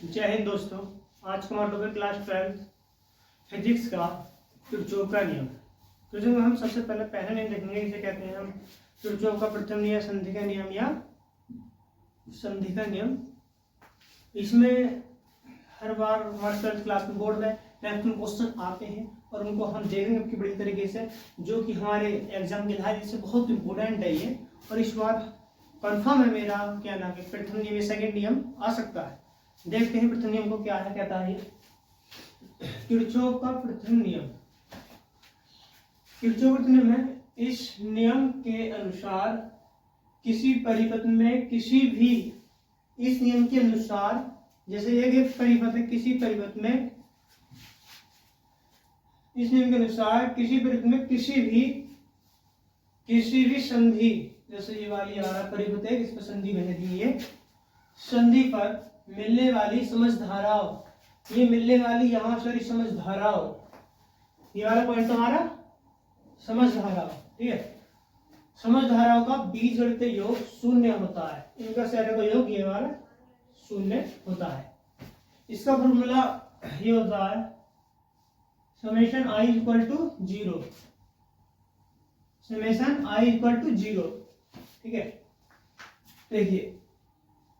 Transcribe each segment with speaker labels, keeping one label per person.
Speaker 1: जय हिंद दोस्तों। आज का हमारा टॉपिक क्लास 12 फिजिक्स का किरचॉफ का नियम। तो जो हम सबसे पहले नियम देखेंगे, इसे कहते हैं हम किरचॉफ का प्रथम नियम, संधि का नियम या संधि का नियम। इसमें हर बार हमारे 12th क्लास में बोर्ड में मैक्सिमम क्वेश्चन आते हैं और उनको हम देखेंगे कि बड़ी तरीके से, जो कि हमारे एग्जाम के लिहाज से बहुत इंपॉर्टेंट है ये। और इस बार कंफर्म है मेरा क्या नाम है, प्रथम नियम सेकंड नियम आ सकता है। देखते हैं प्रथम नियम को क्या है, कहता है किरचॉफ का प्रथम नियम। किरचॉफ प्रथम नियम है, इस नियम के अनुसार किसी परिपथ में किसी भी, इस नियम के अनुसार जैसे एक परिपथ है, किसी परिपथ में, इस नियम के अनुसार किसी परिपथ में किसी भी संधि, जैसे ये वाली हमारा परिपथ है, इस पर संधि बना दी है, संधि पर मिलने वाली समझ धाराओं, ये मिलने वाली यहाँ सारी समझ धाराओं, ये वाला पॉइंट हमारा समझ धाराओं, ठीक है। समझ धाराओं का बीजगणितीय योग शून्य होता है, इनका सारे का योग ये वाला शून्य होता है। इसका फॉर्मूला ये होता है summation i equal to 0, summation i equal to 0, ठीक है। देखिए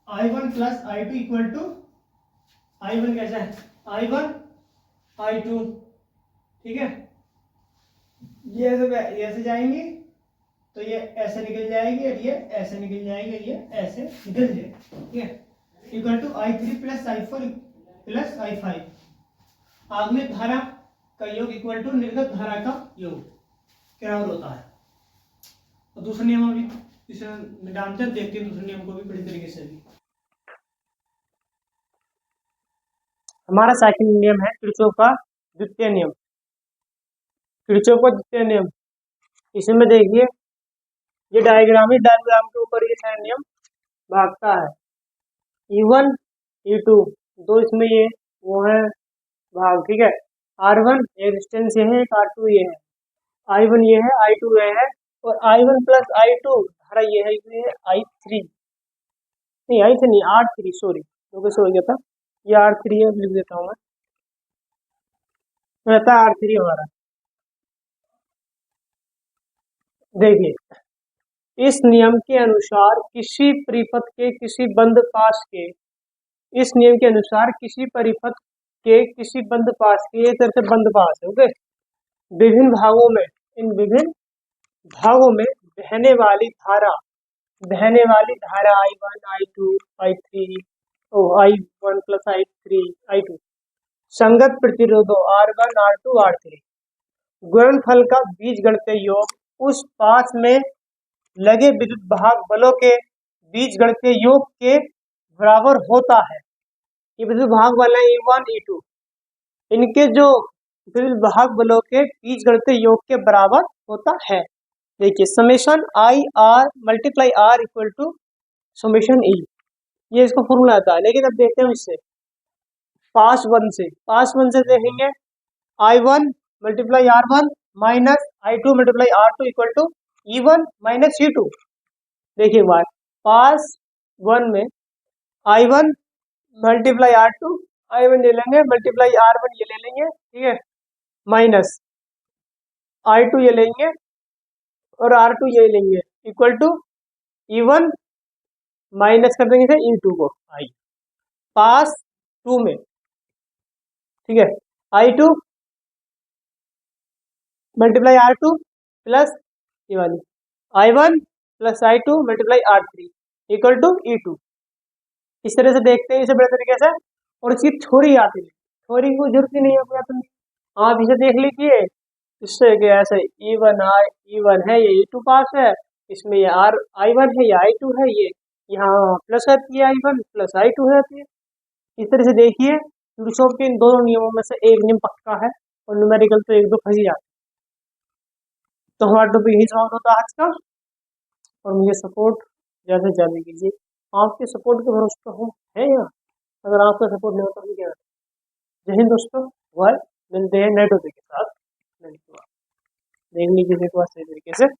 Speaker 1: I1 plus I2 equal to, I1 कैसा है, I1 I2, ठीक है। ये ऐसे जाएंगे तो ये ऐसे निकल जाएगी और ये ऐसे निकल जाएगी और ये ऐसे निकल जाएगी, ठीक है। Equal to I3 plus I4 plus I5, आगमित धारा का योग इक्वल टू निर्गत धारा का योग के बराबर होता है। तो दूसरा नियम अभी इसे डालते हैं, देखते हैं दूसरे नियम को भी बड़ी तरीके से। भी हमारा सेकंड नियम है किरचॉफ का द्वितीय नियम। किरचॉफ का द्वितीय नियम, इसमें देखिए ये डायग्राम है, डायग्राम के ऊपर ये सारा नियम भागता है। E1 E2 दो इसमें ये वो है भाग, ठीक है। R1 एक डिस्टेंस ये है, एक R2 ये है, I1 ये है, I2 ये है, और I1 प्लस I2 धारा ये है, ये I3 नहीं, I3 नहीं, R3, सॉरी तो कैसे हो गया था, ये R3 है, लिख देता हूँ मैं, रहता है R3 हमारा। देखिए इस नियम के अनुसार किसी परिपथ के किसी बंद पाश के, इस नियम के अनुसार किसी परिपथ के किसी बंद पाश के, एक तरह से बंद पाश है, ओके, विभिन्न भागों में, इन विभिन्न भागों में बहने वाली धारा I1 I2 I3 I1 plus I3 I2 संगत प्रतिरोधों R1 R2 R3 गुणनफल का बीजगणितीय योग उस पास में लगे विद्युत भाग बलों के बीजगणितीय योग के बराबर होता है। ये विद्युत भाग बल है E1 E2, इनके जो विद्युत भाग बलों के बीजगणितीय योग के बराबर होता है। देखिए summation I R multiply R equal to summation E, ये इसका फॉर्मूला आता है। लेकिन अब देखते हैं इससे पास वन से देखेंगे I1 multiply R1 minus I2 multiply R2 equal to E1 minus E2। देखिए बात पास वन में I1 मल्टीप्लाई R2, I1 ले लेंगे, मल्टीप्लाई R1 ये ले लेंगे, ठीक है, माइनस I2 ये लेंगे और R2 ये लेंगे, इक्वल टू E1 माइनस कर देंगे E2 को I पास 2 में, ठीक है। I2 मल्टीप्लाई R2 प्लस ये वाली I1 plus I2 multiply R3 equal to E2। इस तरह से देखते हैं इसे बड़े तरीके से, और इसकी थ्योरी आती है, थ्योरी की जरूरत ही नहीं है, आप इसे देख लीजिए, इससे ऐसे E1 है, ये E2 पास है, इसमें ये I1 है, ये I2 है, ये यहाँ प्लस आती है I1 प्लस I2 है आती है। इस तरह से देखिए किरचॉफ के इन दोनों नियमों में से एक नियम पक्का है और न्यूमेरिकल तो एक दो फंसी जाते। तो हमारा टॉपिक यही समाप्त होता है आज का, और मुझे सपोर्ट ज़्यादा से ज़्यादा कीजिए, आपके सपोर्ट के भरोसे पर हम हैं यहाँ, अगर आपका सपोर्ट नहीं होता तो क्या। जय हिंद दोस्तों, मिलते हैं नए टॉपिक के साथ। देख लीजिए एक बार सही तरीके से।